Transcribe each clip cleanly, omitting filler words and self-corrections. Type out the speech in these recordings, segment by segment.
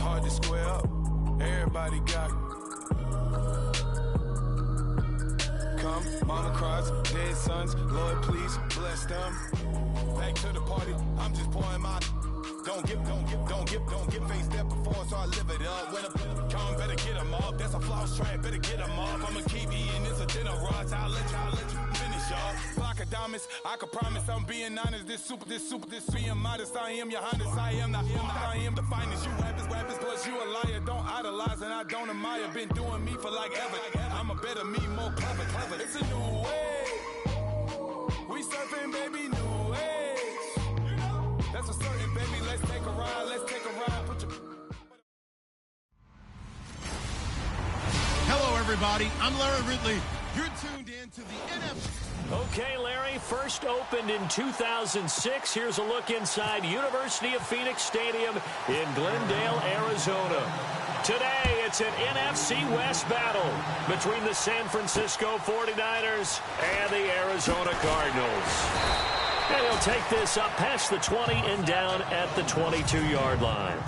hard to square up. Everybody got come, mama cries, dead sons. Lord, please bless them. Back to the party, I'm just pouring my. Don't get faced that before, so I live it up. When a come, better get them up. That's a floss track, better get them up. I'ma keep eating this a dinner rush. I'll let you finish up. Block of diamonds, I can promise I'm being honest. This being modest. I am your highness. I am the finest. You rappers, plus you a liar. Don't idolize and I don't admire. Been doing me for like ever. I'm a better me, more clever. It's a new way. We surfing, baby, new age. That's a certain, baby. Let's take a ride. Put your... Hello, everybody. I'm Larry Ridley. You're tuned in to the NFC. Okay, Larry, first opened in 2006. Here's a look inside University of Phoenix Stadium in Glendale, Arizona. Today, it's an NFC West battle between the San Francisco 49ers and the Arizona Cardinals. And he'll take this up past the 20 and down at the 22-yard line.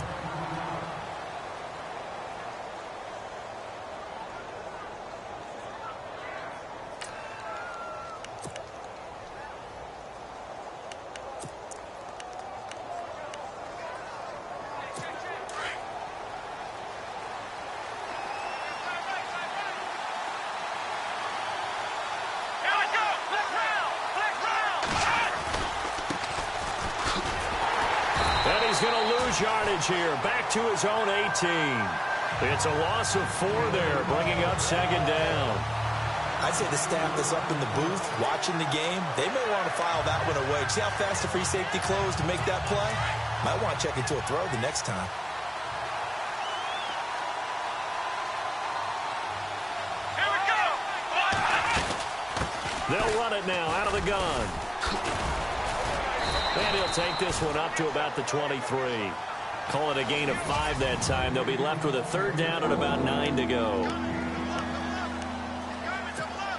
Yardage here, back to his own 18. It's a loss of 4 there, bringing up second down. I'd say the staff that's up in the booth watching the game, they may want to file that one away. See how fast the free safety closed to make that play? Might want to check into a throw the next time. Here we go! They'll run it now out of the gun. And he'll take this one up to about the 23. Call it a gain of 5 that time. They'll be left with a third down and about 9 to go.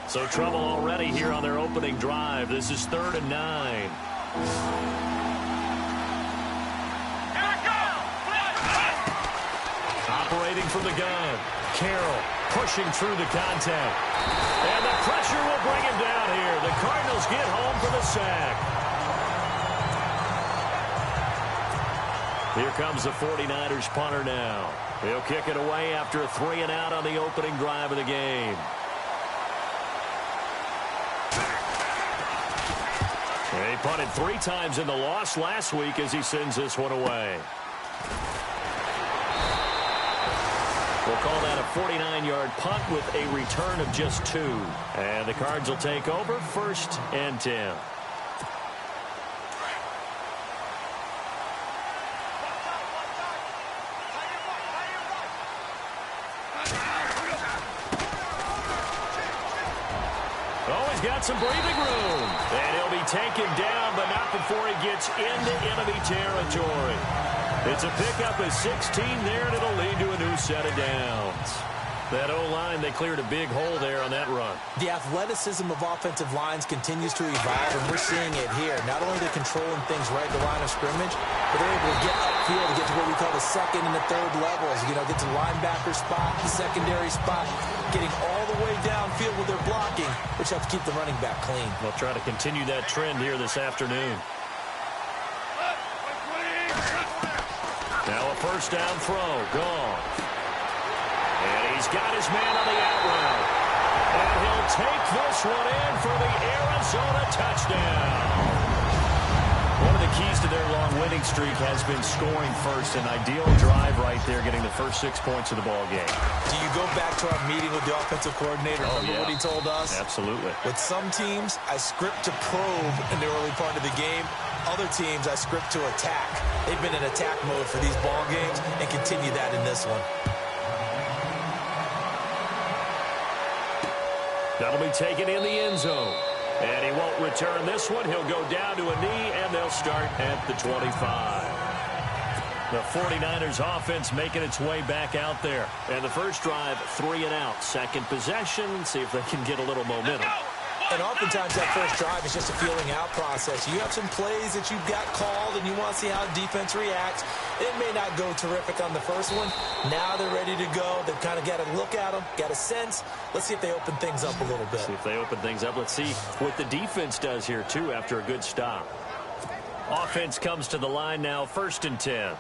So trouble already here on their opening drive. This is 3rd and 9. Operating from the gun. Carroll pushing through the contact. And the pressure will bring him down here. The Cardinals get home for the sack. Here comes the 49ers punter now. He'll kick it away after a 3 and out on the opening drive of the game. He punted 3 times in the loss last week as he sends this one away. We'll call that a 49-yard punt with a return of just 2. And the Cards will take over 1st and 10. Got some breathing room. And he'll be taken down, but not before he gets into enemy territory. It's a pickup of 16 there, and it'll lead to a new set of downs. That O-line, they cleared a big hole there on that run. The athleticism of offensive lines continues to evolve, and we're seeing it here. Not only are they controlling things right at the line of scrimmage, but they're able to get upfield to get to what we call the 2nd and the 3rd levels. You know, get to the linebacker spot, the secondary spot, getting all the way downfield with their blocking, which helps keep the running back clean. They'll try to continue that trend here this afternoon. Now a first down throw, gone. And he's got his man on the out route. And he'll take this one in for the Arizona touchdown. One of the keys to their long winning streak has been scoring first. An ideal drive right there, getting the first 6 points of the ball game. Do you go back to our meeting with the offensive coordinator? Remember what he told us? Absolutely. With some teams, I script to probe in the early part of the game. Other teams, I script to attack. They've been in attack mode for these ball games and continue that in this one. That'll be taken in the end zone. And he won't return this one. He'll go down to a knee, and they'll start at the 25. The 49ers offense making its way back out there. And the first drive, 3 and out. Second possession, see if they can get a little momentum. And oftentimes that first drive is just a feeling out process. You have some plays that you've got called and you want to see how defense reacts. It may not go terrific on the first one. Now they're ready to go. They've kind of got to look at them, got a sense. Let's see if they open things up a little bit. See if they open things up. Let's see what the defense does here, too, after a good stop. Offense comes to the line now, 1st and 10.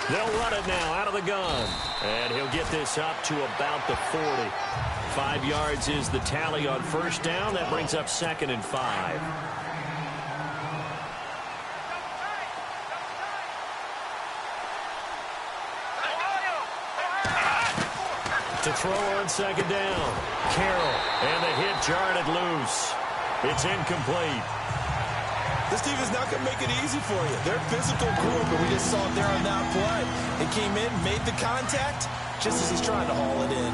They'll run it now out of the gun. And he'll get this up to about the 40. 5 yards is the tally on 1st down. That brings up 2nd and 5. To throw on 2nd down. Carroll. And the hit jarred loose. It's incomplete. This team is not going to make it easy for you. They're a physical group, and we just saw it there on that play. It came in, made the contact, just as he's trying to haul it in.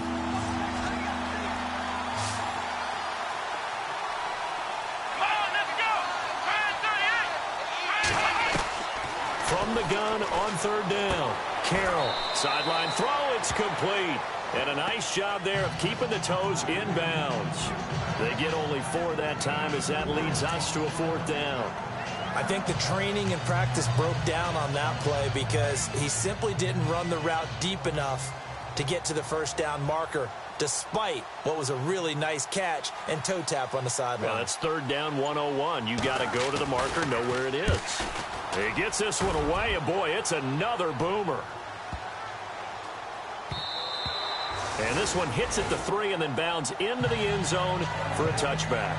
From the gun on 3rd down. Carroll. Sideline throw. It's complete. And a nice job there of keeping the toes in bounds. They get only 4 that time as that leads us to a 4th down. I think the training and practice broke down on that play because he simply didn't run the route deep enough to get to the 1st down marker, despite what was a really nice catch and toe tap on the sideline. Well, that's 3rd down 101. You got to go to the marker, know where it is. He gets this one away, and boy, it's another boomer. And this one hits at the 3 and then bounds into the end zone for a touchback.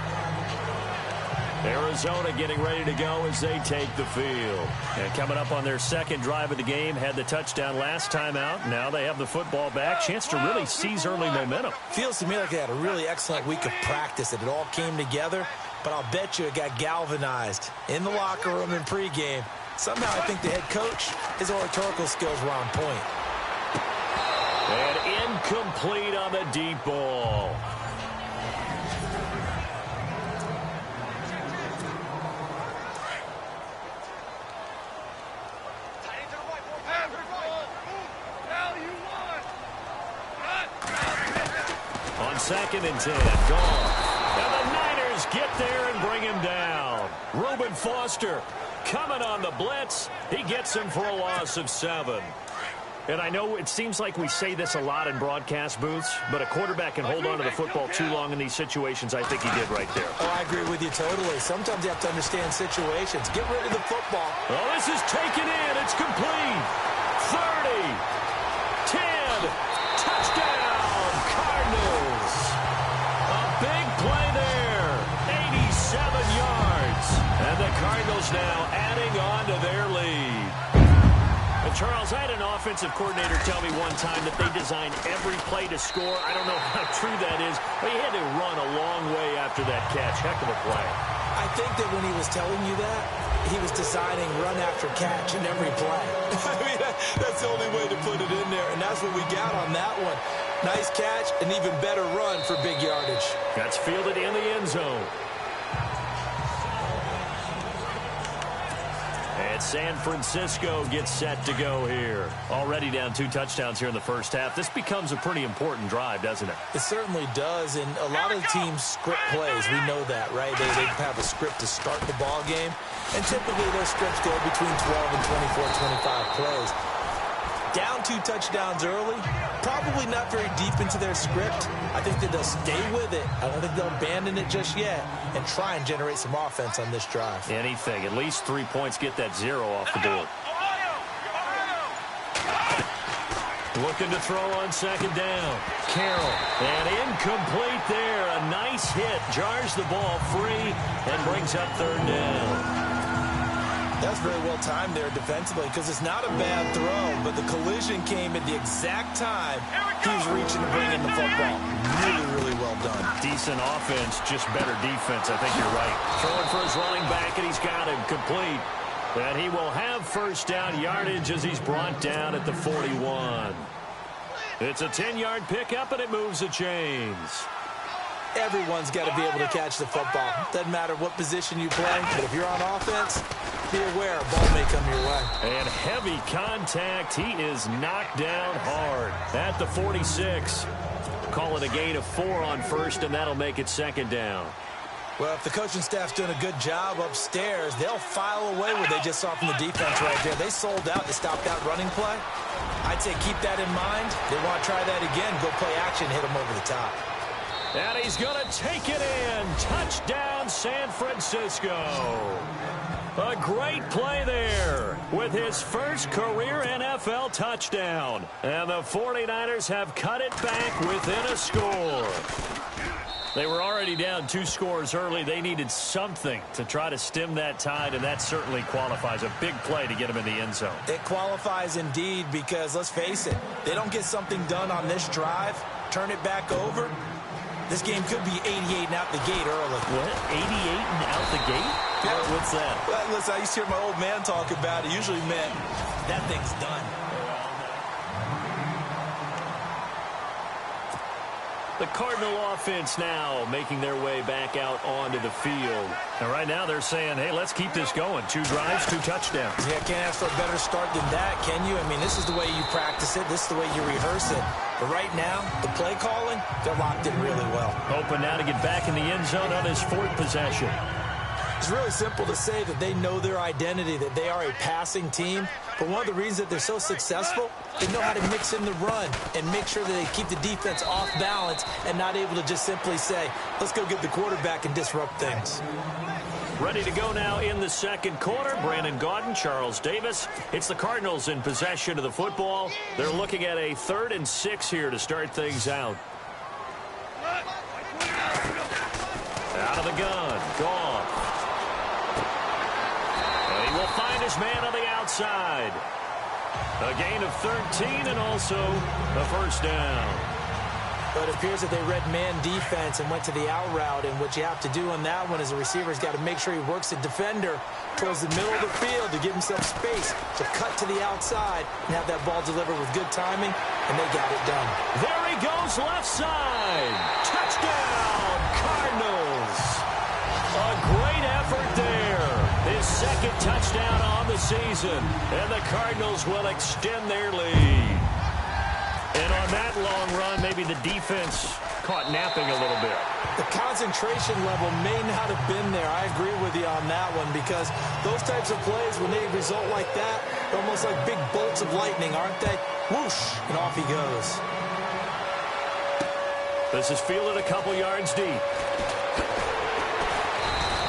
Arizona getting ready to go as they take the field. And coming up on their 2nd drive of the game, had the touchdown last time out. Now they have the football back. Chance to really seize early momentum. Feels to me like they had a really excellent week of practice, that it all came together. But I'll bet you it got galvanized in the locker room in pregame. Somehow I think the head coach, his oratorical skills were on point. And incomplete on the deep ball. On 2nd and 10, gone. And the Niners get there and bring him down. Reuben Foster coming on the blitz. He gets him for a loss of 7. And I know it seems like we say this a lot in broadcast booths, but a quarterback can hold on to the football too long in these situations. I think he did right there. Oh, I agree with you totally. Sometimes you have to understand situations. Get rid of the football. Oh, this is taken in. It's complete. 30. 10. Touchdown, Cardinals. A big play there. 87 yards. And the Cardinals now adding on to their lead. And Charles, I had an offensive coordinator tell me one time that they design every play to score. I don't know how true that is, but he had to run a long way after that catch. Heck of a play. I think that when he was telling you that, he was designing run after catch in every play. I mean, that's the only way to put it in there, and that's what we got on that one. Nice catch, an even better run for big yardage. That's fielded in the end zone. And San Francisco gets set to go here. Already down 2 touchdowns here in the first half. This becomes a pretty important drive, doesn't it? It certainly does, and a lot of teams script plays. We know that, right? They have a script to start the ball game, and typically those scripts go between 12 and 24, 25 plays. Down 2 touchdowns early, probably not very deep into their script. I think that they'll stay with it. I don't think they'll abandon it just yet and try and generate some offense on this drive. Anything. At least 3 points, get that 0 off the board. Looking to throw on 2nd down. Carroll. And incomplete there. A nice hit. Jars the ball free and brings up 3rd down. That's very well timed there defensively because it's not a bad throw, but the collision came at the exact time he was reaching to bring in the football. Really, really well done. Decent offense, just better defense. I think you're right. Throwing for his running back, and he's got him complete. And he will have 1st down yardage as he's brought down at the 41. It's a 10-yard pickup, and it moves the chains. Everyone's got to be able to catch the football. Doesn't matter what position you play, but if you're on offense, be aware a ball may come your way. And heavy contact. He is knocked down hard at the 46. Call it a gain of 4 on first, and that'll make it second down. Well, if the coaching staff's doing a good job upstairs, they'll file away what they just saw from the defense right there. They sold out to stop that running play. I'd say keep that in mind. They want to try that again. Go play action, hit them over the top. And he's going to take it in. Touchdown, San Francisco. A great play there with his first career NFL touchdown. And the 49ers have cut it back within a score. They were already down 2 scores early. They needed something to try to stem that tide, and that certainly qualifies. A big play to get them in the end zone. It qualifies indeed because, let's face it, they don't get something done on this drive, turn it back over, this game could be 88 and out the gate early. What? 88 and out the gate? Yeah. What's that? Well, listen, I used to hear my old man talk about it. Usually meant that thing's done. The Cardinal offense now making their way back out onto the field. And right now they're saying, hey, let's keep this going. 2 drives, 2 touchdowns. Yeah, can't ask for a better start than that, can you? I mean, this is the way you practice it. This is the way you rehearse it. But right now, the play calling, they're locked in really well. Open now to get back in the end zone on his 4th possession. It's really simple to say that they know their identity, that they are a passing team. But one of the reasons that they're so successful, they know how to mix in the run and make sure that they keep the defense off balance and not able to just simply say, let's go get the quarterback and disrupt things. Ready to go now in the second quarter. Brandon Gaudin, Charles Davis. It's the Cardinals in possession of the football. They're looking at a 3rd and 6 here to start things out. Out of the gun. Gone. And he will find his man on the outside. A gain of 13 and also a first down. But it appears that they read man defense and went to the out route, and what you have to do on that one is the receiver's got to make sure he works the defender towards the middle of the field to give himself space to cut to the outside and have that ball delivered with good timing, and they got it done. There he goes left side. Touchdown, Cardinals. A great effort there. His 2nd touchdown on the season, and the Cardinals will extend their lead. And on that long run, maybe the defense caught napping a little bit. The concentration level may not have been there. I agree with you on that one because those types of plays, when they result like that, they're almost like big bolts of lightning, aren't they? Whoosh, and off he goes. This is fielded a couple yards deep.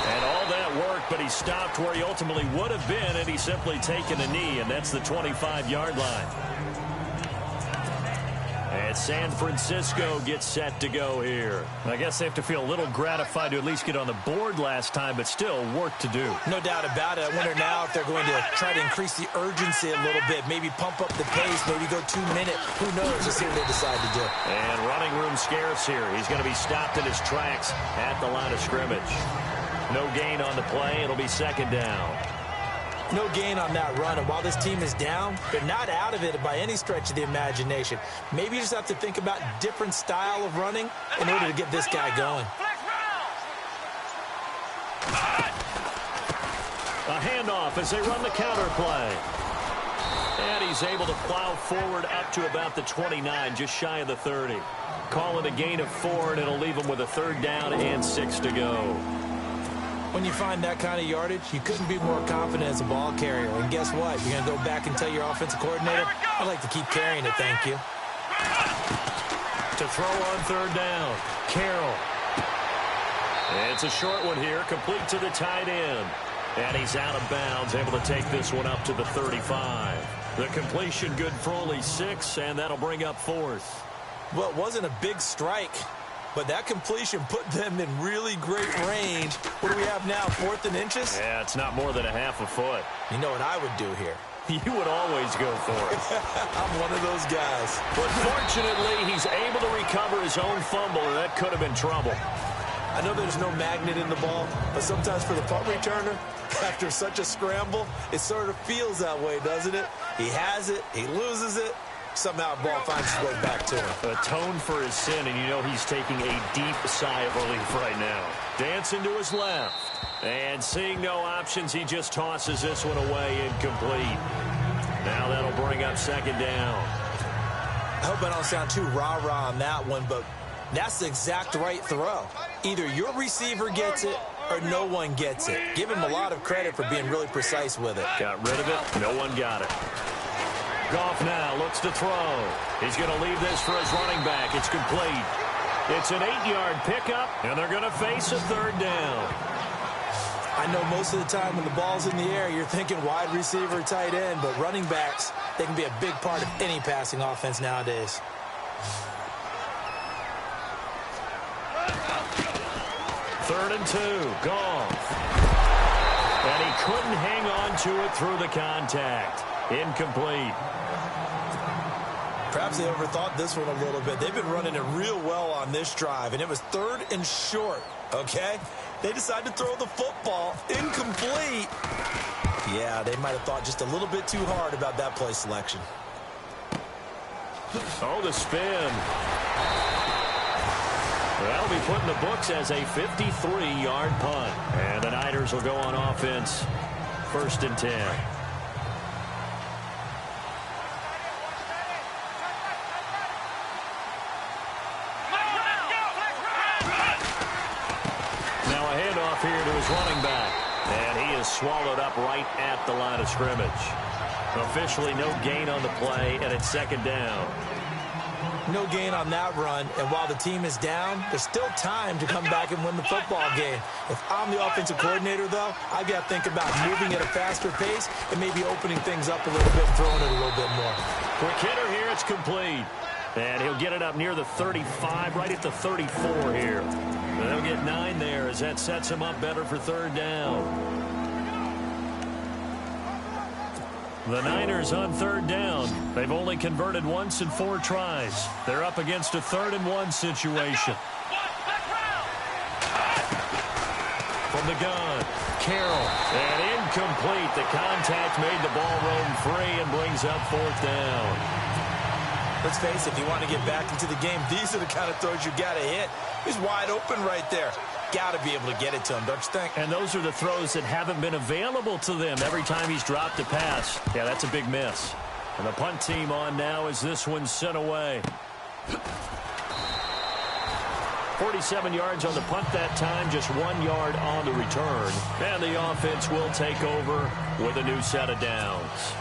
And all that work, but he stopped where he ultimately would have been, and he's simply taken a knee, and that's the 25-yard line. And San Francisco gets set to go here. I guess they have to feel a little gratified to at least get on the board last time, but still work to do. No doubt about it. I wonder now if they're going to try to increase the urgency a little bit, maybe pump up the pace, maybe go 2 minute. Who knows? Let's see what they decide to do. And running room scarce here. He's going to be stopped in his tracks at the line of scrimmage. No gain on the play. It'll be second down. No gain on that run, and while this team is down, they're not out of it by any stretch of the imagination. Maybe you just have to think about different style of running in order to get this guy going. A handoff as they run the counter play. And he's able to plow forward up to about the 29, just shy of the 30. Call it a gain of 4, and it'll leave him with a 3rd down and 6 to go. When you find that kind of yardage, you couldn't be more confident as a ball carrier. And guess what? You're going to go back and tell your offensive coordinator, I'd like to keep carrying it, thank you. To throw on 3rd down, Carroll. It's a short one here, complete to the tight end. And he's out of bounds, able to take this one up to the 35. The completion good for only 6, and that'll bring up 4th. Well, it wasn't a big strike, but that completion put them in really great range. What do we have now, 4th and inches? Yeah, it's not more than a half a foot. You know what I would do here? You would always go for it. I'm one of those guys. But fortunately, he's able to recover his own fumble, and that could have been trouble. I know there's no magnet in the ball, but sometimes for the punt returner, after such a scramble, it sort of feels that way, doesn't it? He has it, he loses it, somehow the ball finds its way back to him. Atone for his sin, and you know he's taking a deep sigh of relief right now. Dancing to his left. And seeing no options, he just tosses this one away, incomplete. Now that'll bring up second down. I hope I don't sound too rah-rah on that one, but that's the exact right throw. Either your receiver gets it or no one gets it. Give him a lot of credit for being really precise with it. Got rid of it. No one got it. Goff now looks to throw. He's going to leave this for his running back. It's complete. It's an 8-yard pickup, and they're going to face a third down. I know most of the time when the ball's in the air, you're thinking wide receiver, tight end, but running backs, they can be a big part of any passing offense nowadays. Third and 2, Goff. And he couldn't hang on to it through the contact. Incomplete. Perhaps they overthought this one a little bit. They've been running it real well on this drive, and it was third and short, okay? They decided to throw the football incomplete. Yeah, they might have thought just a little bit too hard about that play selection. Oh, the spin. That'll be put in the books as a 53-yard punt. And the Niners will go on offense. First and 10. Now a handoff here to his running back. And he is swallowed up right at the line of scrimmage. Officially no gain on the play, and it's second down. No gain on that run, and while the team is down, there's still time to come back and win the football game. If I'm the offensive coordinator, though, I've got to think about moving at a faster pace and maybe opening things up a little bit and throwing it a little bit more. Quick hitter here, it's complete. And he'll get it up near the 35, right at the 34 here. And they'll get 9 there as that sets him up better for third down. The Niners on third down. They've only converted once in 4 tries. They're up against a 3rd and 1 situation. From the gun, Carroll. And incomplete. The contact made the ball roam free and brings up 4th down. Let's face it, if you want to get back into the game, these are the kind of throws you got to hit. He's wide open right there. Got to be able to get it to him, don't you think? And those are the throws that haven't been available to them every time he's dropped a pass. Yeah, that's a big miss. And the punt team on now as this one's sent away. 47 yards on the punt that time, just 1 yard on the return. And the offense will take over with a new set of downs.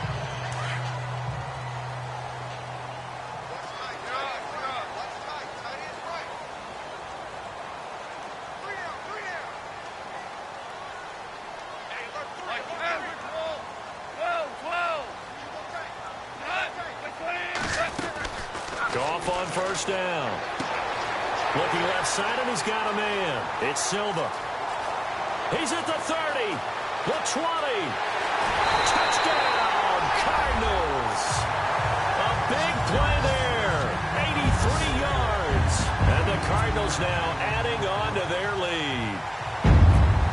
Goff on first down. Looking left side, and he's got a man. It's Silva. He's at the 30, the 20. Touchdown, Cardinals. A big play there. 83 yards. And the Cardinals now adding on to their lead.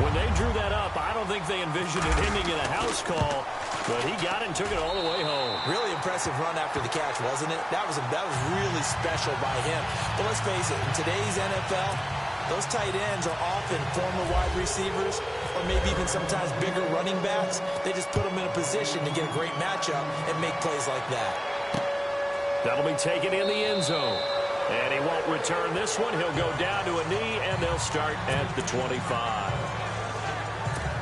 When they drew that up, I don't think they envisioned it ending in a house call. But he got it and took it all the way home. Really impressive run after the catch, wasn't it? That was really special by him. But let's face it, in today's NFL, those tight ends are often former wide receivers or maybe even sometimes bigger running backs. They just put them in a position to get a great matchup and make plays like that. That'll be taken in the end zone. And he won't return this one. He'll go down to a knee, and they'll start at the 25.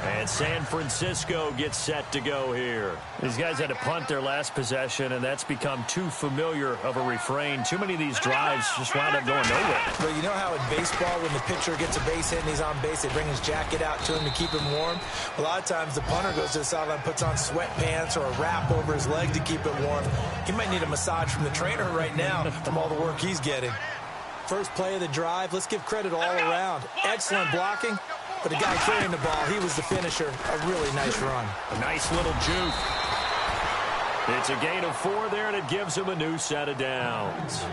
And San Francisco gets set to go here. These guys had to punt their last possession, and that's become too familiar of a refrain. Too many of these drives just wound up going nowhere. Well, you know how in baseball, when the pitcher gets a base hit and he's on base, they bring his jacket out to him to keep him warm? A lot of times the punter goes to the sideline, puts on sweatpants or a wrap over his leg to keep it warm. He might need a massage from the trainer right now from all the work he's getting. First play of the drive, let's give credit all around. Excellent blocking. But the guy carrying the ball, he was the finisher. A really nice run. A nice little juke. It's a gain of 4 there, and it gives him a new set of downs.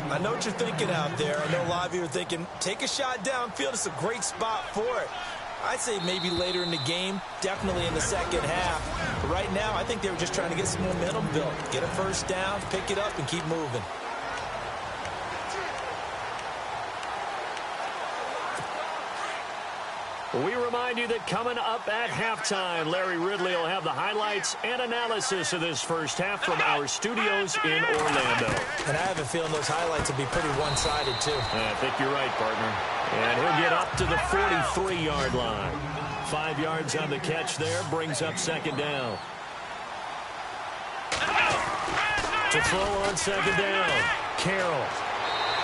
I know what you're thinking out there. I know a lot of you are thinking, take a shot downfield. It's a great spot for it. I'd say maybe later in the game, definitely in the second half. But right now, I think they were just trying to get some momentum built. Get a first down, pick it up, and keep moving. We remind you that coming up at halftime, Larry Ridley will have the highlights and analysis of this first half from our studios in Orlando. And I have a feeling those highlights will be pretty one-sided, too. I think you're right, partner. And he'll get up to the 43-yard line. 5 yards on the catch there, brings up second down. To throw on second down, Carroll.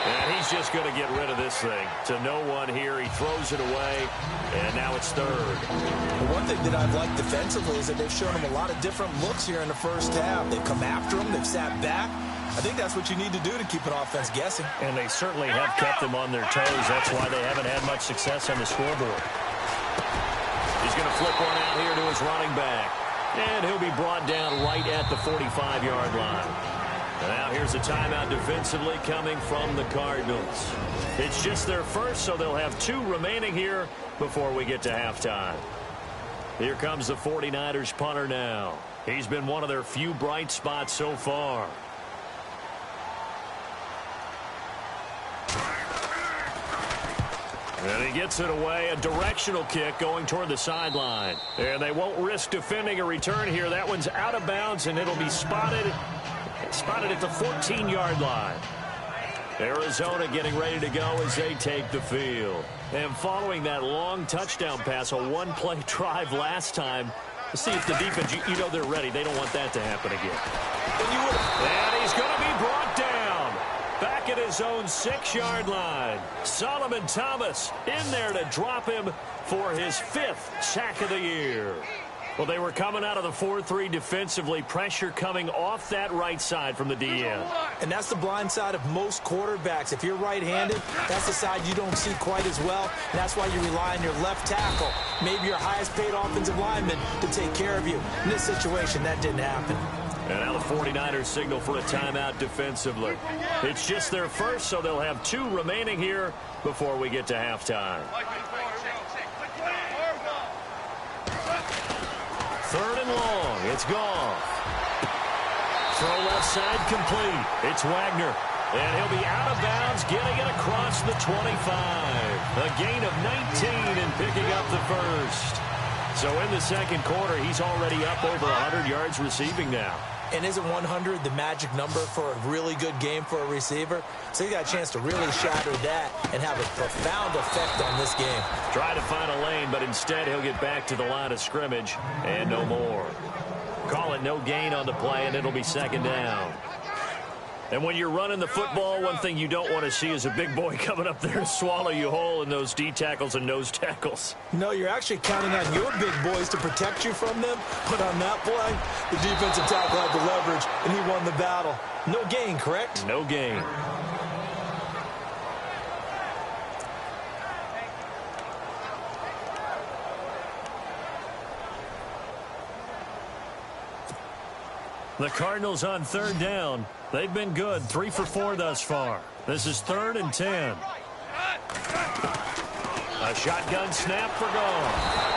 And he's just going to get rid of this thing. To no one here, he throws it away, and now it's third. The one thing that I've liked defensively is that they've shown him a lot of different looks here in the first half. They've come after him, they've sat back. I think that's what you need to do to keep an offense guessing. And they certainly have kept them on their toes. That's why they haven't had much success on the scoreboard. He's going to flip one out here to his running back. And he'll be brought down right at the 45-yard line. Now here's a timeout defensively coming from the Cardinals. It's just their first, so they'll have 2 remaining here before we get to halftime. Here comes the 49ers punter now. He's been one of their few bright spots so far. And he gets it away, a directional kick going toward the sideline. And they won't risk defending a return here. That one's out of bounds, and it'll be spotted at the 14-yard line. Arizona getting ready to go as they take the field. And following that long touchdown pass, a one-play drive last time, let's see if the defense, you know they're ready. They don't want that to happen again. And he's going to be brought down. Back at his own 6-yard line. Solomon Thomas in there to drop him for his 5th sack of the year. Well, they were coming out of the 4-3 defensively. Pressure coming off that right side from the DN. And that's the blind side of most quarterbacks. If you're right-handed, that's the side you don't see quite as well. And that's why you rely on your left tackle, maybe your highest-paid offensive lineman, to take care of you. In this situation, that didn't happen. And now the 49ers signal for a timeout defensively. It's just their first, so they'll have 2 remaining here before we get to halftime. 3rd and long. It's gone. Throw left side complete. It's Wagner. And he'll be out of bounds, getting it across the 25. A gain of 19 and picking up the first. So in the second quarter, he's already up over 100 yards receiving now. And isn't 100 the magic number for a really good game for a receiver? So he got a chance to really shatter that and have a profound effect on this game. Try to find a lane, but instead he'll get back to the line of scrimmage and no more. Call it no gain on the play, and it'll be second down. And when you're running the football, one thing you don't want to see is a big boy coming up there to swallow you whole in those D tackles and nose tackles. No, you're actually counting on your big boys to protect you from them. But on that play, the defensive tackle had the leverage, and he won the battle. No gain, correct? No gain. The Cardinals on 3rd down. They've been good, 3 for 4 thus far. This is 3rd and 10. A shotgun snap for gone.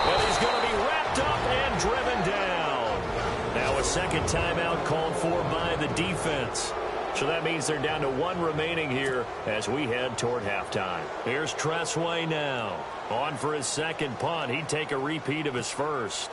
Well, he's going to be wrapped up and driven down. Now a second timeout called for by the defense. So that means they're down to 1 remaining here as we head toward halftime. Here's Tressway now. On for his second punt. He'd take a repeat of his first.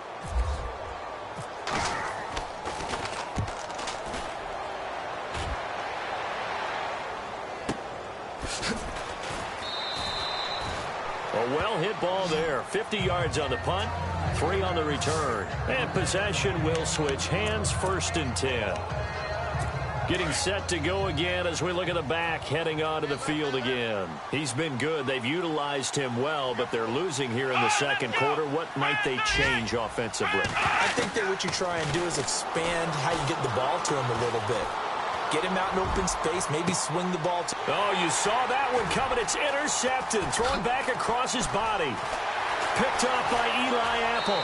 A well-hit ball there. 50 yards on the punt, 3 on the return. And possession will switch hands, 1st and 10. Getting set to go again as we look at the back, heading onto the field again. He's been good. They've utilized him well, but they're losing here in the second quarter. What might they change offensively? I think that what you try and do is expand how you get the ball to him a little bit. Get him out in open space, maybe swing the ball. Oh, you saw that one coming. It's intercepted, thrown back across his body. Picked off by Eli Apple.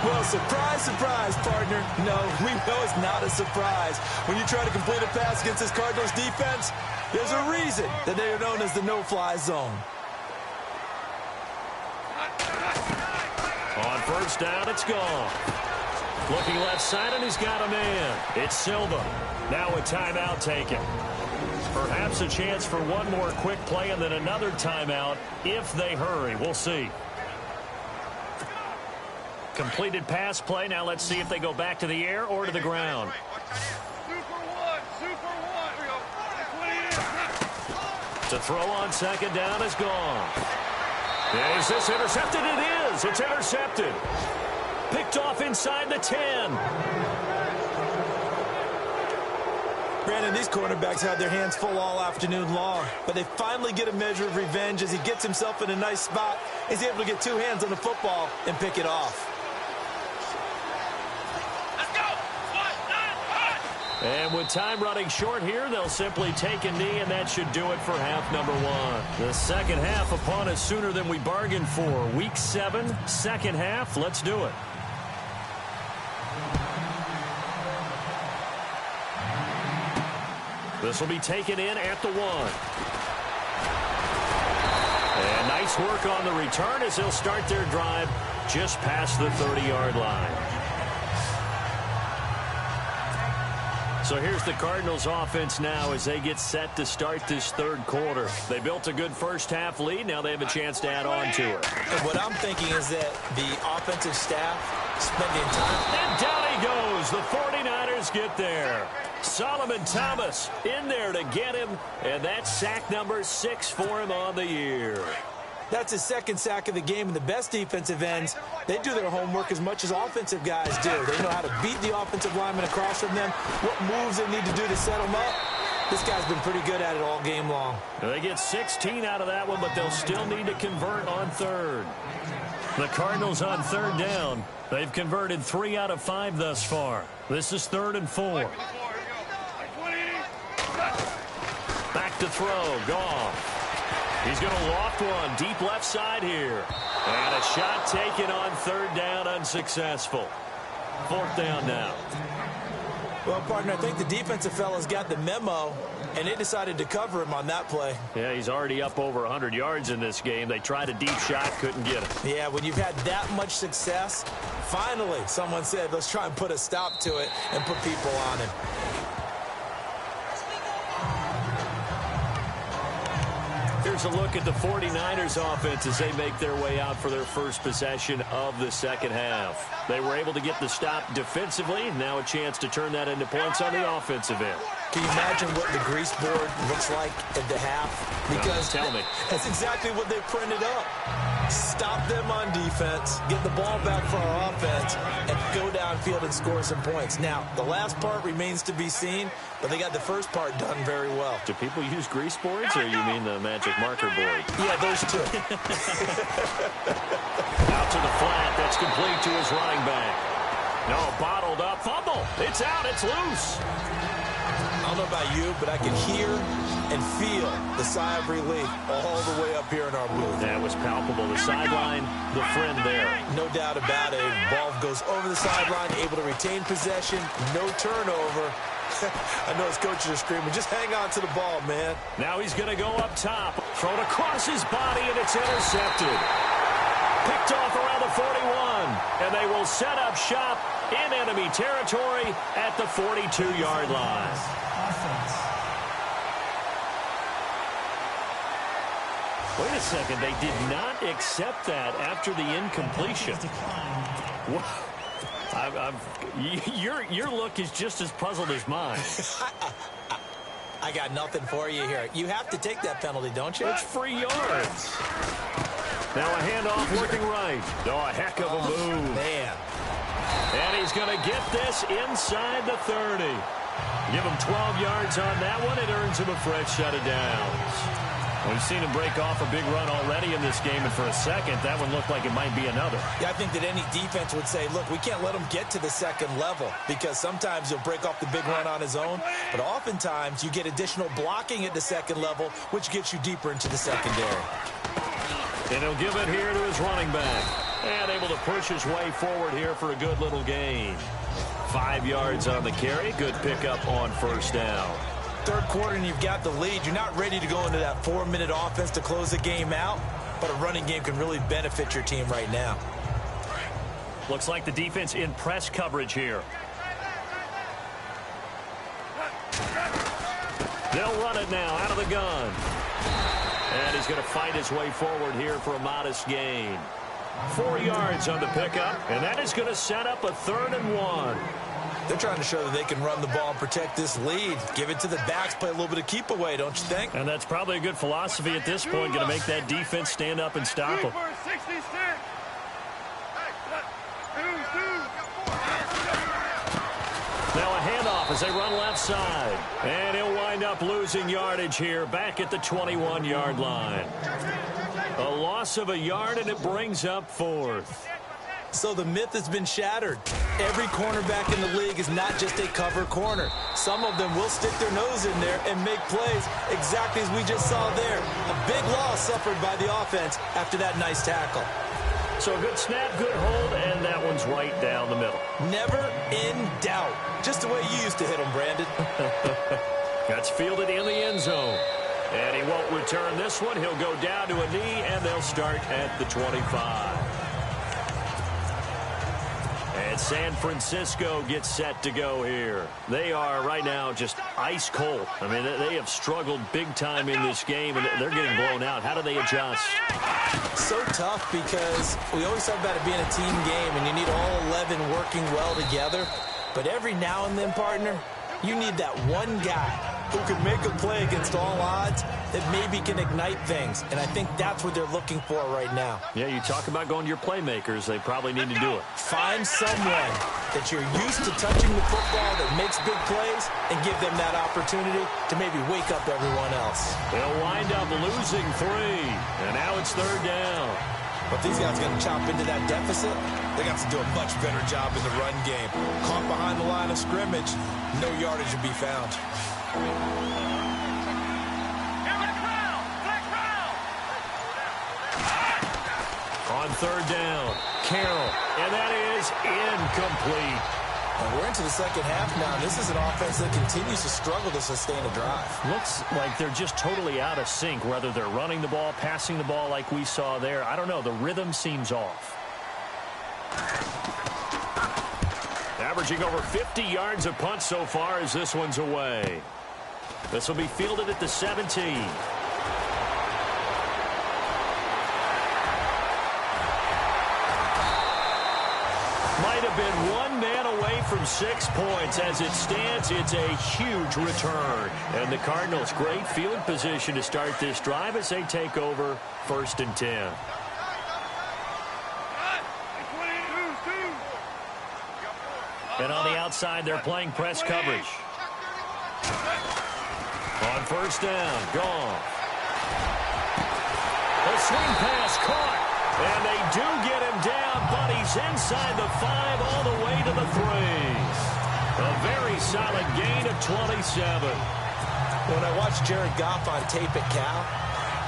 Well, surprise, surprise, partner. No, we know it's not a surprise. When you try to complete a pass against this Cardinals defense, there's a reason that they are known as the no-fly zone. On first down, it's gone. Looking left side, and he's got a man. It's Silva. Now a timeout taken. Perhaps a chance for one more quick play and then another timeout if they hurry. We'll see. Completed pass play. Now let's see if they go back to the air or to the ground. To throw on second down is gone. Is this intercepted? It is. It's intercepted. Picked off inside the 10. Brandon, these cornerbacks had their hands full all afternoon long, but they finally get a measure of revenge as he gets himself in a nice spot. He's able to get two hands on the football and pick it off. And with time running short here, they'll simply take a knee, and that should do it for half number one. The second half upon us sooner than we bargained for. Week 7, second half. Let's do it. This will be taken in at the 1. And nice work on the return as they'll start their drive just past the 30-yard line. So here's the Cardinals offense now as they get set to start this third quarter. They built a good first half lead. Now they have a chance to add on to it. And what I'm thinking is that the offensive staff spending time. And down he goes. The 49ers get there. Solomon Thomas in there to get him. And that's sack number 6 for him on the year. That's his second sack of the game, and the best defensive ends, they do their homework as much as offensive guys do. They know how to beat the offensive lineman across from them, what moves they need to do to set them up. This guy's been pretty good at it all game long. They get 16 out of that one, but they'll still need to convert on third. The Cardinals on third down. They've converted 3 out of 5 thus far. This is 3rd and 4. Back to throw. Goff. He's going to loft one deep left side here. And a shot taken on third down, unsuccessful. 4th down now. Well, partner, I think the defensive fellas got the memo, and they decided to cover him on that play. Yeah, he's already up over 100 yards in this game. They tried a deep shot, couldn't get it. Yeah, when you've had that much success, finally someone said, let's try and put a stop to it and put people on him. Here's a look at the 49ers offense as they make their way out for their first possession of the second half. They were able to get the stop defensively. Now a chance to turn that into points on the offensive end. Can you imagine what the grease board looks like at the half? Because tell me. That's exactly what they printed up. Stop them on defense, get the ball back for our offense, and go downfield and score some points. Now, the last part remains to be seen, but they got the first part done very well. Do people use grease boards, or you mean the magic marker board? Yeah, those two. Out to the flat. That's complete to his running back. No, bottled up. Fumble. It's out. It's loose. I don't know about you, but I can hear and feel the sigh of relief all the way up here in our booth. That was palpable. The sideline, the friend there. No doubt about it. Ball goes over the sideline, able to retain possession, no turnover. I know his coaches are screaming, just hang on to the ball, man. Now he's going to go up top. Thrown across his body, and it's intercepted. Picked off around the 41. And they will set up shop in enemy territory at the 42-yard line. Wait a second. They did not accept that after the incompletion. Your look is just as puzzled as mine. I got nothing for you here. You have to take that penalty, don't you? It's free yards. Now a handoff working right. Oh, a heck of a move. Man. And he's going to get this inside the 30. Give him 12 yards on that one. It earns him a fresh set of downs. We've seen him break off a big run already in this game, and for a second, that one looked like it might be another. Yeah, I think that any defense would say, look, we can't let him get to the second level, because sometimes he'll break off the big run on his own, but oftentimes you get additional blocking at the second level, which gets you deeper into the secondary. And he'll give it here to his running back. And able to push his way forward here for a good little gain. 5 yards on the carry. Good pickup on first down. Third quarter and you've got the lead. You're not ready to go into that 4-minute offense to close the game out, but a running game can really benefit your team right now. Looks like the defense in press coverage here. They'll run it now out of the gun. And he's going to fight his way forward here for a modest gain. 4 yards on the pickup, and that is going to set up a 3rd and 1. They're trying to show that they can run the ball and protect this lead. Give it to the backs, play a little bit of keep away, don't you think? And that's probably a good philosophy at this point, going to make that defense stand up and stop them. Now a handoff as they run left side. And he'll wind up losing yardage here back at the 21-yard line. A loss of a yard, and it brings up 4th. So the myth has been shattered. Every cornerback in the league is not just a cover corner. Some of them will stick their nose in there and make plays exactly as we just saw there. A big loss suffered by the offense after that nice tackle. So a good snap, good hold, and that one's right down the middle. Never in doubt. Just the way you used to hit them, Brandon. That's fielded in the end zone. And he won't return this one. He'll go down to a knee, and they'll start at the 25. And San Francisco gets set to go here. They are right now just ice cold. I mean, they have struggled big time in this game, and they're getting blown out. How do they adjust? So tough because we always talk about it being a team game, and you need all 11 working well together. But every now and then, partner, you need that one guy who can make a play against all odds that maybe can ignite things. And I think that's what they're looking for right now. Yeah, you talk about going to your playmakers. They probably need to do it. Find someone that you're used to touching the football that makes big plays and give them that opportunity to maybe wake up everyone else. They'll wind up losing 3. And now it's 3rd down. But these guys are going to chop into that deficit. They got to do a much better job in the run game. Caught behind the line of scrimmage, no yardage to be found. On 3rd down, Carroll, and that is incomplete. And we're into the second half now. This is an offense that continues to struggle to sustain a drive. Looks like they're just totally out of sync, whether they're running the ball, passing the ball like we saw there. I don't know. The rhythm seems off. Averaging over 50 yards a punt so far as this one's away. This will be fielded at the 17. Might have been one man away from 6 points. As it stands, it's a huge return. And the Cardinals, great field position to start this drive as they take over 1st and 10. And on the outside, they're playing press coverage. On 1st down, Goff. A swing pass caught. And they do get him down, but he's inside the 5 all the way to the 3. A very solid gain of 27. When I watched Jared Goff on tape at Cal,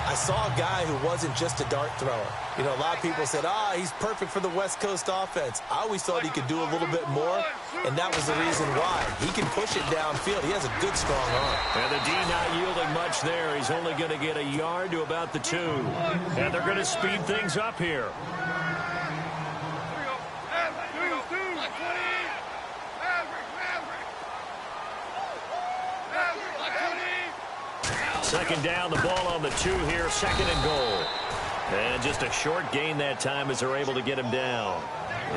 I saw a guy who wasn't just a dart thrower. You know, a lot of people said, he's perfect for the West Coast offense. I always thought he could do a little bit more, and that was the reason why. He can push it downfield. He has a good, strong arm. And the D not yielding much there. He's only going to get a yard to about the 2. And they're going to speed things up here. Second down, the ball on the 2 here, 2nd and goal. And just a short gain that time as they're able to get him down.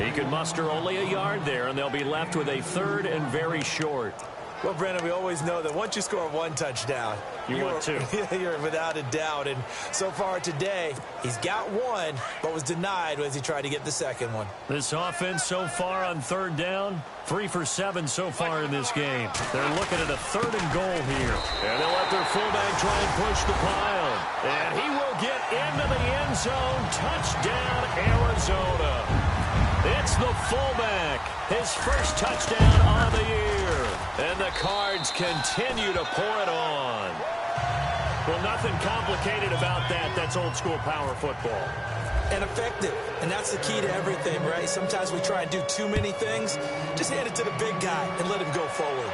He could muster only a yard there, and they'll be left with a 3rd and very short. Well, Brandon, we always know that once you score 1 touchdown, want 2. You're without a doubt. And so far today, he's got 1, but was denied as he tried to get the 2nd one. This offense so far on 3rd down, 3 for 7 so far in this game. They're looking at a 3rd and goal here. And they'll let their fullback try and push the pile. And he will get into the end zone. Touchdown, Arizona. It's the fullback. His first touchdown on the year. And the Cards continue to pour it on. Well, nothing complicated about that. That's old school power football. and effective. And that's the key to everything, right? Sometimes we try and do too many things. Just hand it to the big guy and let him go forward.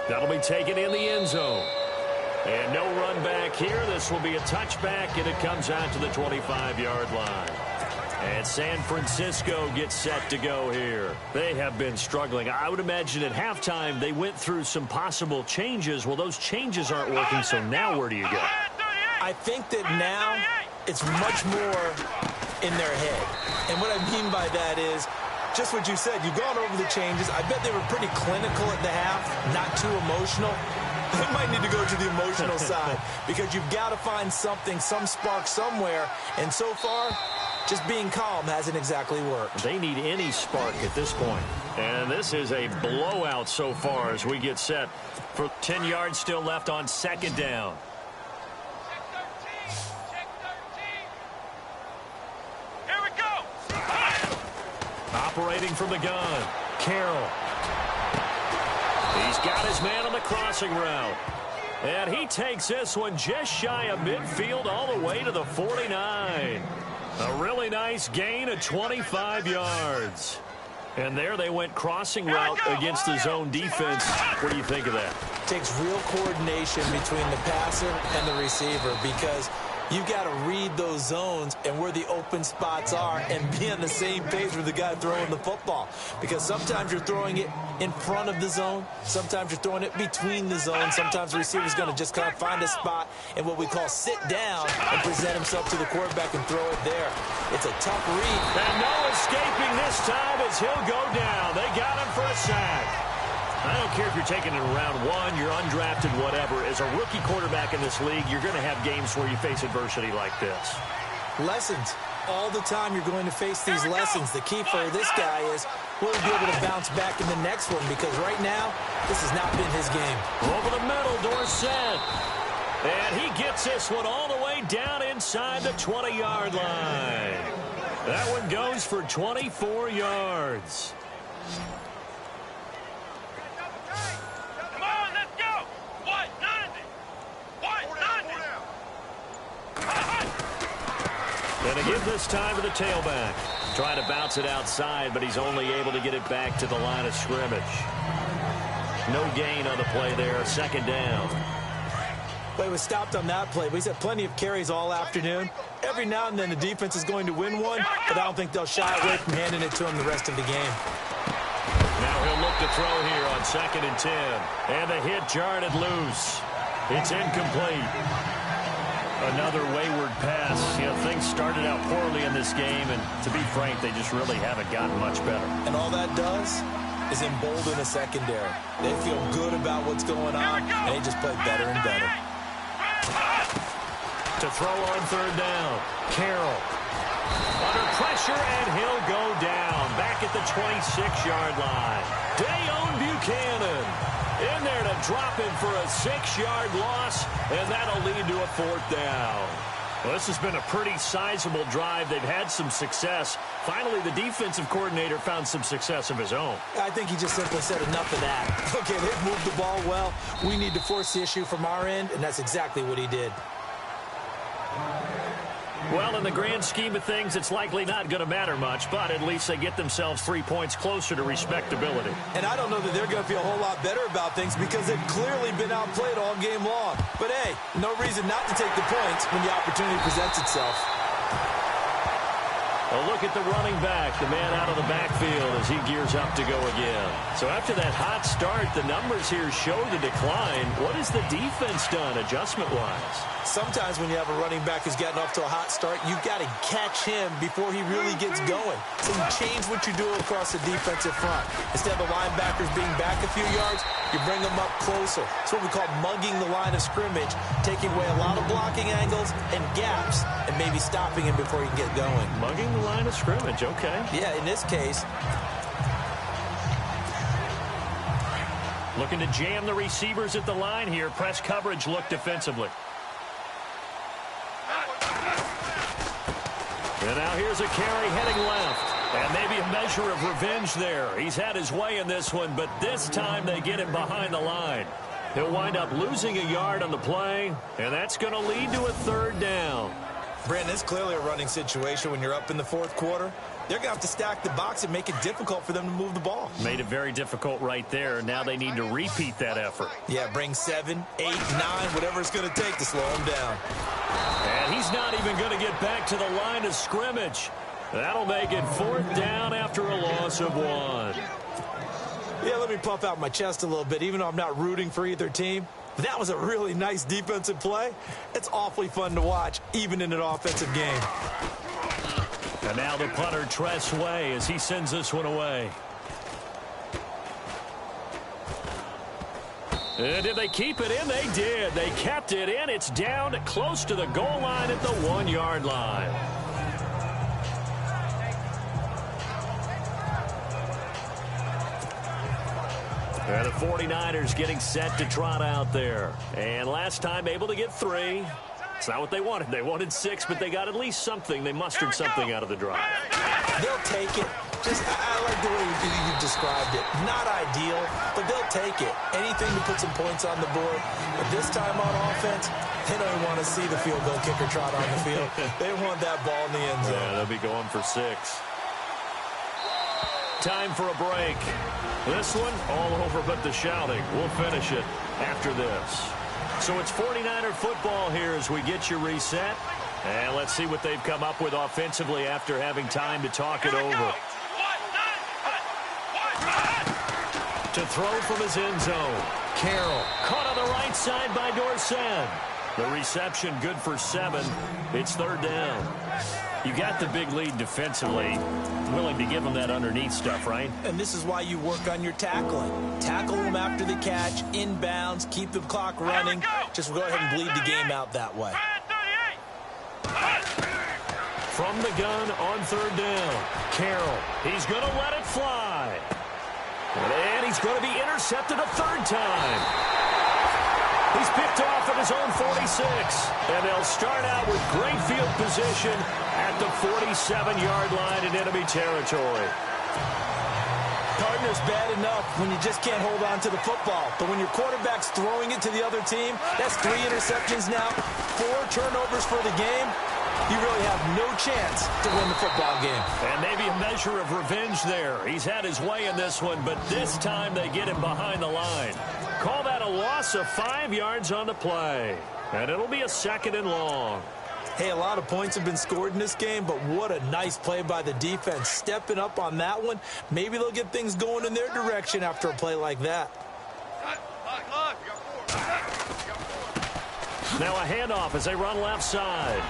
That'll be taken in the end zone. And no run back here. This will be a touchback, and it comes out to the 25-yard line. And San Francisco gets set to go here. They have been struggling. I would imagine at halftime they went through some possible changes. Well, those changes aren't working, so now where do you go? I think that now it's much more in their head. And what I mean by that is just what you said. You've gone over the changes. I bet they were pretty clinical at the half, not too emotional. They might need to go to the emotional side because you've got to find something, some spark somewhere. And so far, just being calm hasn't exactly worked. They need any spark at this point. And this is a blowout so far as we get set for 10 yards still left on second down. Here we go. Operating from the gun, Carroll. He's got his man on the crossing route. And he takes this one just shy of midfield all the way to the 49. A really nice gain of 25 yards. And there they went crossing route against the zone defense. What do you think of that? Takes real coordination between the passer and the receiver because you've got to read those zones and where the open spots are and be on the same page with the guy throwing the football. Because sometimes you're throwing it in front of the zone. Sometimes you're throwing it between the zones. Sometimes the receiver's going to just kind of find a spot and what we call sit down and present himself to the quarterback and throw it there. It's a tough read. And no escaping this time as he'll go down. They got him for a sack. I don't care if you're taking it in round one, you're undrafted, whatever. As a rookie quarterback in this league, you're going to have games where you face adversity like this. Lessons. All the time you're going to face these lessons. The key for this guy is will he be able to bounce back in the next one? Because right now, this has not been his game. Over the middle, Dorsett. And he gets this one all the way down inside the 20-yard line. That one goes for 24 yards. And a give this time to the tailback. Trying to bounce it outside, but he's only able to get it back to the line of scrimmage. No gain on the play there. Second down. Play was stopped on that play. We've had plenty of carries all afternoon. Every now and then the defense is going to win one, but I don't think they'll shy away from handing it to him the rest of the game. Now he'll look to throw here on 2nd and 10. And the hit jarred it loose. It's incomplete. Another wayward pass. You know, things started out poorly in this game, and to be frank, they just really haven't gotten much better. And all that does is embolden the secondary. They feel good about what's going on, and they just play better and better. To throw on 3rd down, Carroll. Under pressure, and he'll go down. Back at the 26-yard line. Dayon Buchanan in there to drop him for a 6-yard loss, and that'll lead to a 4th down. Well, this has been a pretty sizable drive. They've had some success. Finally, the defensive coordinator found some success of his own. I think he just simply said enough of that. Okay, they've moved the ball well. We need to force the issue from our end, and that's exactly what he did. Well, in the grand scheme of things, it's likely not going to matter much, but at least they get themselves 3 points closer to respectability. And I don't know that they're going to feel a whole lot better about things because they've clearly been outplayed all game long. But, hey, no reason not to take the points when the opportunity presents itself. A look at the running back, the man out of the backfield as he gears up to go again. So after that hot start, the numbers here show the decline. What has the defense done adjustment-wise? Sometimes when you have a running back who's gotten off to a hot start, you've got to catch him before he really gets going. So you change what you do across the defensive front. Instead of the linebackers being back a few yards, you bring them up closer. It's what we call mugging the line of scrimmage, taking away a lot of blocking angles and gaps, and maybe stopping him before he can get going. Mugging the line of scrimmage, okay. Yeah, in this case. Looking to jam the receivers at the line here. Press coverage look defensively. And now here's a carry heading left. And maybe a measure of revenge there. He's had his way in this one, but this time they get him behind the line. He'll wind up losing a yard on the play, and that's going to lead to a 3rd down. Brandon, it's clearly a running situation when you're up in the fourth quarter. They're going to have to stack the box and make it difficult for them to move the ball. Made it very difficult right there. Now they need to repeat that effort. Yeah, bring 7, 8, 9, whatever it's going to take to slow him down. And he's not even going to get back to the line of scrimmage. That'll make it 4th down after a loss of 1. Yeah, let me puff out my chest a little bit, even though I'm not rooting for either team. That was a really nice defensive play. It's awfully fun to watch, even in an offensive game. And now the punter, Tress Way, as he sends this one away. And did they keep it in? They did. They kept it in. It's down close to the goal line at the 1-yard line. And the 49ers getting set to trot out there. And last time able to get 3. It's not what they wanted. They wanted 6, but they got at least something. They mustered something out of the drive. They'll take it. I like the way you described it. Not ideal, but they'll take it. Anything to put some points on the board. But this time on offense, they don't even want to see the field goal kicker trot on the field. They want that ball in the end zone. Yeah, they'll be going for 6. Time for a break. This one, all over but the shouting. We'll finish it after this. So it's 49er football here as we get you reset. And let's see what they've come up with offensively after having time to talk it over. To throw from his end zone. Carroll caught on the right side by Dorsett. The reception good for 7. It's 3rd down. You got the big lead defensively. Willing to give them that underneath stuff, right? And this is why you work on your tackling. Tackle them after the catch, inbounds, keep the clock running. Just go ahead and bleed the game out that way. From the gun on 3rd down. Carroll, he's going to let it fly. And he's going to be intercepted a 3rd time. He's picked off at his own 46. And they'll start out with great field position at the 47-yard line in enemy territory. Partner's bad enough when you just can't hold on to the football. But when your quarterback's throwing it to the other team, that's 3 interceptions now, 4 turnovers for the game. You really have no chance to win the football game. And maybe a measure of revenge there. He's had his way in this one, but this time they get him behind the line. Call that a loss of 5 yards on the play. And it'll be a 2nd and long. Hey, a lot of points have been scored in this game, but what a nice play by the defense. Stepping up on that one, maybe they'll get things going in their direction after a play like that. Now a handoff as they run left side.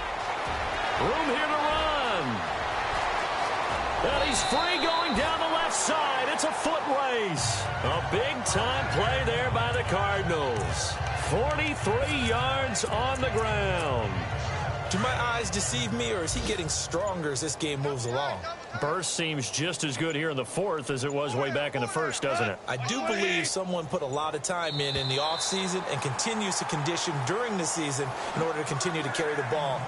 Room here to run. And he's free going down the left side. It's a foot race. A big-time play there by the Cardinals. 43 yards on the ground. Do my eyes deceive me, or is he getting stronger as this game moves along? Burst seems just as good here in the 4th as it was way back in the 1st, doesn't it? I do believe someone put a lot of time in the offseason and continues to condition during the season in order to continue to carry the ball.